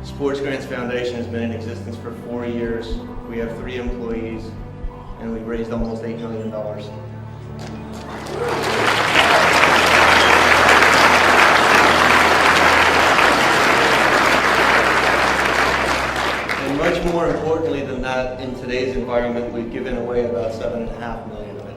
Sportsgrants Foundation has been in existence for 4 years. We have 3 employees, and we raised almost $8 million. And much more importantly than that, in today's environment, we've given away about $7.5 million of it.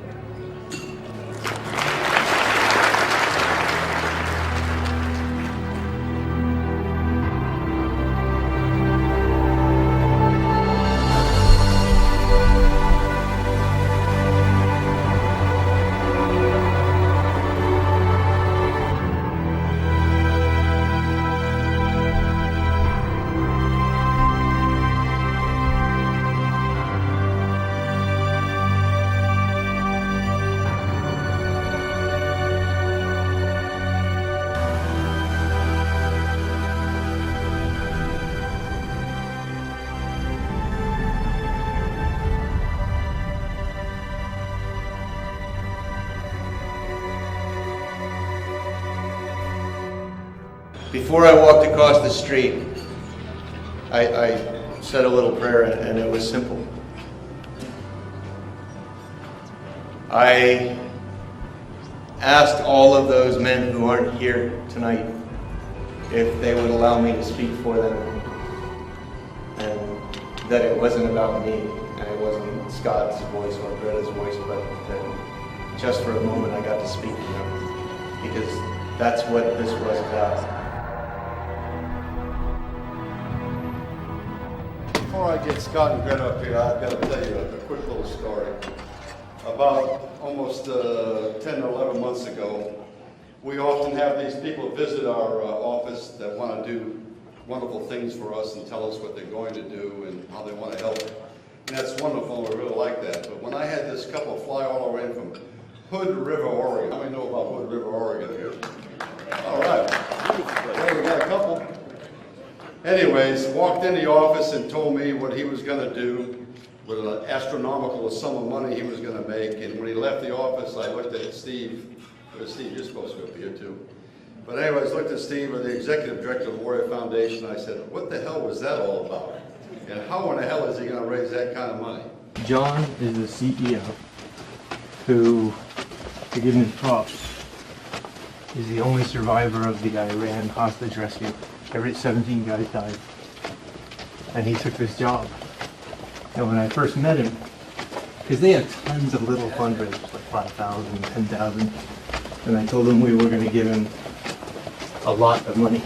Before I walked across the street, I said a little prayer, and it was simple. I asked all of those men who aren't here tonight if they would allow me to speak for them, and that it wasn't about me, and it wasn't Scott's voice or Greta's voice, but that just for a moment I got to speak to them, because that's what this was about. Before I get Scott and Greta up here, I've got to tell you a quick little story. About almost 10 or 11 months ago, we often have these people visit our office that want to do wonderful things for us and tell us what they're going to do and how they want to help. And that's wonderful, we really like that. But when I had this couple fly all the way in from Hood River, Oregon. How many know about Hood River, Oregon here? All right. Well, we got a couple. Anyways, walked in the office and told me what he was going to do with an astronomical sum of money he was going to make. And when he left the office, I looked at Steve. Steve, you're supposed to be up here too. But anyways, looked at Steve, the executive director of the Warrior Foundation. I said, what the hell was that all about? And how in the hell is he going to raise that kind of money? John is the CEO who, to give him props, is the only survivor of the Iran hostage rescue. Every 17 guys died, and he took this job. And when I first met him, because they have tons of little fundraisers, like 5,000, 10,000, and I told him we were going to give him a lot of money.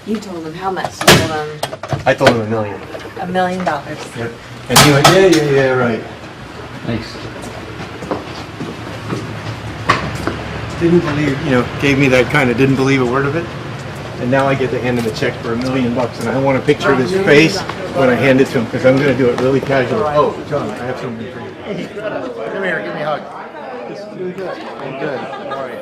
You told him how much? You told him I told him $1 million. $1 million. Yep. And he went, yeah, right. Thanks. Didn't believe, gave me that kind of didn't believe a word of it. And now I get to hand him a check for $1 million, and I want a picture of his face when I hand it to him, because I'm going to do it really casual. Oh, John, I have something for you. Come here, give me a hug. Doing good. I'm good. How are you?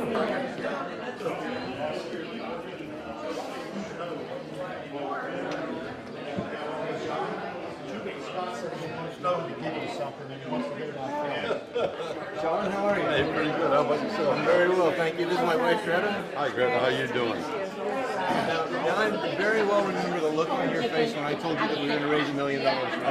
John, how are you? Hey, pretty good. How about yourself? I'm very well, thank you. This is my wife, Greta. Hi, Greta. How you doing? Now, I very well remember the look on your face when I told you that we were going to raise $1 million.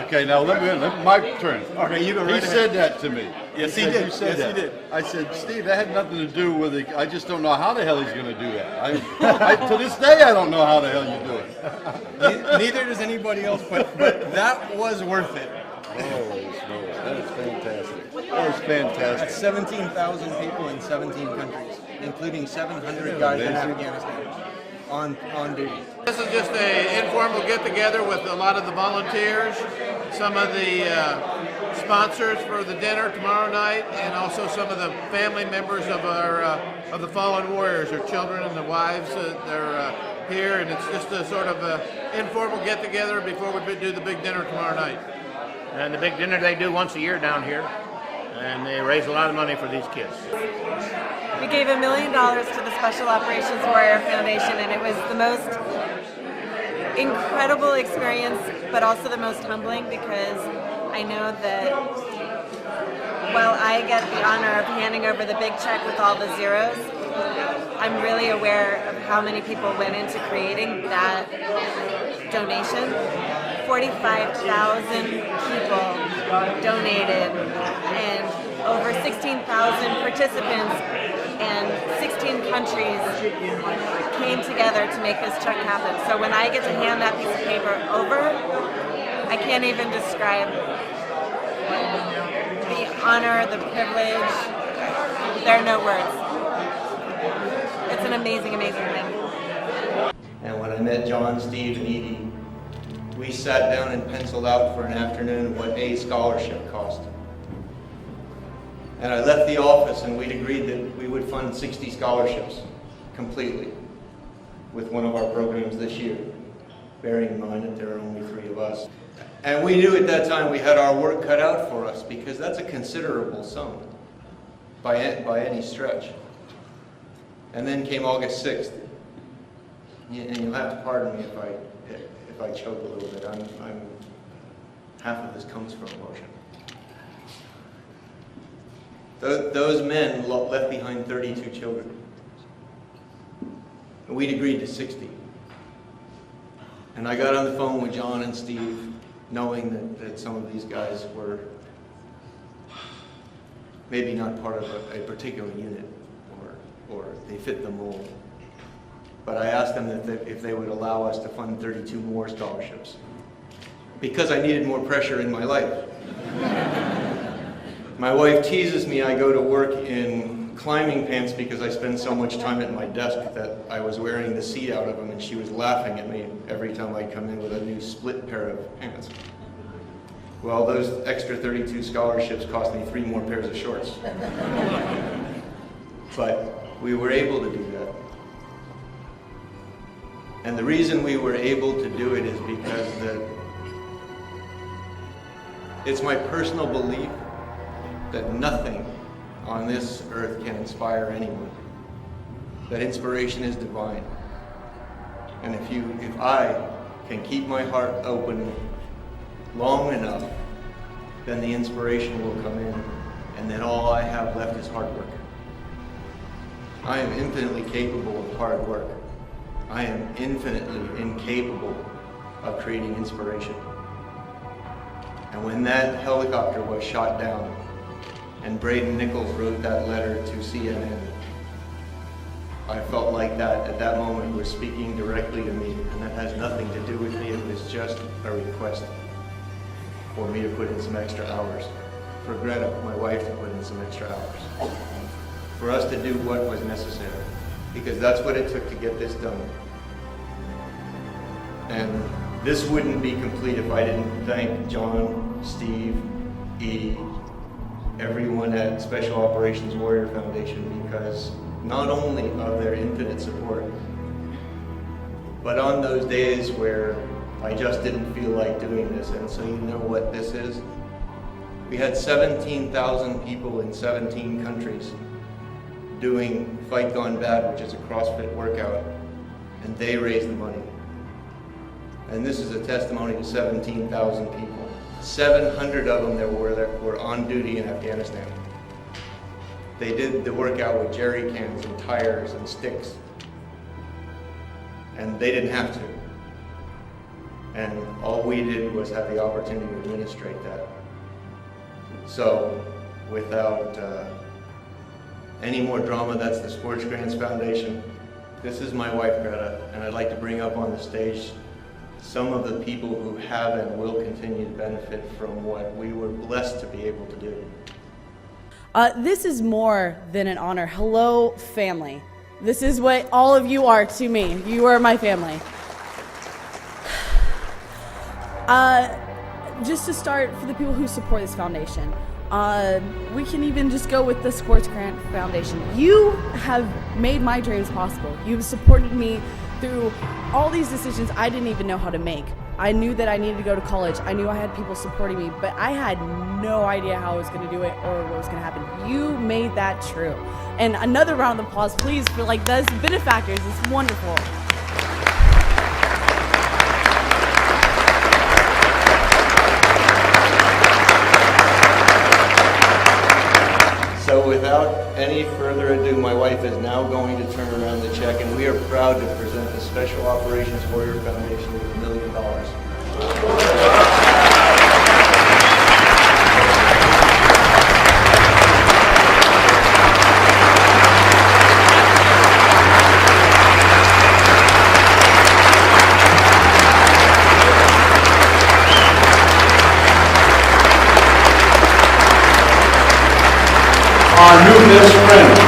Okay, now let my turn. Okay, you go right He ahead. said that to me. Yes, he did. You said Yes, he that. did. I said, Steve, that had nothing to do with it. I just don't know how the hell he's going to do that. To this day, I don't know how the hell you do it. Neither does anybody else, but that was worth it. Holy smokes, that is fantastic. That is fantastic. That's 17,000 people in 17 countries, including 700 guys in Afghanistan on duty. This is just an informal get-together with a lot of the volunteers, some of the sponsors for the dinner tomorrow night, and also some of the family members of the fallen warriors, their children and the wives. They're here, and it's just a sort of a informal get-together before we do the big dinner tomorrow night. And the big dinner they do once a year down here, and they raise a lot of money for these kids. We gave $1 million to the Special Operations Warrior Foundation, and it was the most incredible experience, but also the most humbling, because I know that while I get the honor of handing over the big check with all the zeros, I'm really aware of how many people went into creating that donation. 45,000 people donated, and over 16,000 participants and 16 countries came together to make this check happen. So when I get to hand that piece of paper over, I can't even describe the honor, the privilege. There are no words. It's an amazing, amazing thing. And when I met John, Steve, and Edie, we sat down and penciled out for an afternoon what a scholarship cost. And I left the office and we'd agreed that we would fund 60 scholarships completely with one of our programs this year, bearing in mind that there are only 3 of us. And we knew at that time we had our work cut out for us, because that's a considerable sum by any stretch. And then came August 6th. And you'll have to pardon me if I choke a little bit. Half of this comes from emotion. Those men left behind 32 children. And we'd agreed to 60. And I got on the phone with John and Steve, knowing that some of these guys were maybe not part of a particular unit, or they fit the mold. But I asked them if they would allow us to fund 32 more scholarships, because I needed more pressure in my life. My wife teases me I go to work in climbing pants because I spend so much time at my desk that I was wearing the seat out of them, and she was laughing at me every time I come in with a new split pair of pants. Well, those extra 32 scholarships cost me 3 more pairs of shorts. But we were able to do that. And the reason we were able to do it is because it's my personal belief that nothing on this earth can inspire anyone. That inspiration is divine. And if I can keep my heart open long enough, then the inspiration will come in, and then all I have left is hard work. I am infinitely capable of hard work. I am infinitely incapable of creating inspiration. And when that helicopter was shot down, and Braden Nichols wrote that letter to CNN, I felt like that at that moment was speaking directly to me, and that has nothing to do with me. It was just a request for me to put in some extra hours, for Greta, my wife, to put in some extra hours, for us to do what was necessary, because that's what it took to get this done. And this wouldn't be complete if I didn't thank John, Steve, Edie, everyone at Special Operations Warrior Foundation, because not only of their infinite support, but on those days where I just didn't feel like doing this. And so you know what this is? We had 17,000 people in 17 countries doing Fight Gone Bad, which is a CrossFit workout, and they raised the money. And this is a testimony to 17,000 people. 700 of them that were on duty in Afghanistan. They did the workout with jerry cans and tires and sticks. And they didn't have to. And all we did was have the opportunity to administrate that. So, without any more drama, that's the Sportsgrants Foundation. This is my wife, Greta, and I'd like to bring up on the stage some of the people who have and will continue to benefit from what we were blessed to be able to do. This is more than an honor. Hello, family. This is what all of you are to me. You are my family. Just to start, for the people who support this foundation, we can even just go with the Sportsgrants Foundation. You have made my dreams possible. You've supported me through all these decisions I didn't even know how to make. I knew that I needed to go to college. I knew I had people supporting me, but I had no idea how I was going to do it or what was going to happen. You made that true. And another round of applause, please, for like those benefactors. It's wonderful. So without any further ado, my wife is now going to turn around the check, and we are proud to present the the Special Operations Warrior Foundation with $1 million. Our new best friend,